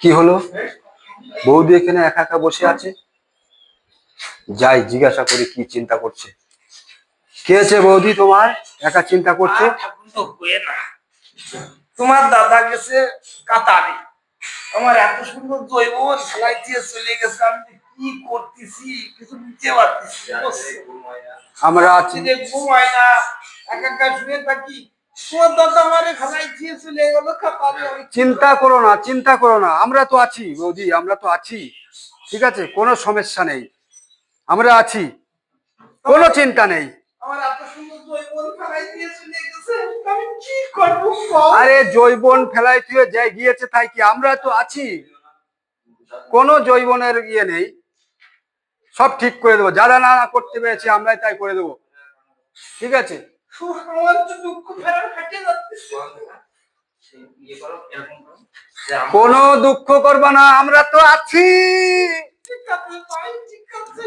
কি হলো? বৌদি এখানে একা একা বসে আছে, যাই জিজ্ঞাসা করি কি চিন্তা করছে। কে আছে বৌদি তোমার, একা চিন্তা করছো? তোমার দাদা গেছে কাতারে, আমার এত সুন্দর জৈবন সেলাই দিয়ে চলে গেছে, আমি কি করতেছি কিছু বুঝতে পারতেছি। আমরা আছি, ঘুমাই না, একা একা শুয়ে থাকি। তোমার দাদা আমারে সেলাই দিয়ে চলে গেল কাতারে। চিন্তা করো না, চিন্তা করো না, আমরা তো আছি বৌদি, আমরা তো আছি, ঠিক আছে, কোনো সমস্যা নেই, আমরা আছি, কোনো চিন্তা নেই। আমার এত সুন্দর জৈবন সেলাই দিয়ে চলে গেছে, আমি কি করব? আরে জৈবন ফেলাই তুই যাই গিয়েছে তাই কি, আমরা তো আছি, কোনো জৈবনের ইয়ে নেই, সব ঠিক করে দেবো, যা না করতে পেরেছি আমরাই তাই করে দেবো, ঠিক আছে। আমার তো দুঃখ ফেরার ফেটে যাচ্ছে। কোনো দুঃখ করবা না, আমরা তো আছি। ঠিক আছে ভাই, ঠিক আছে।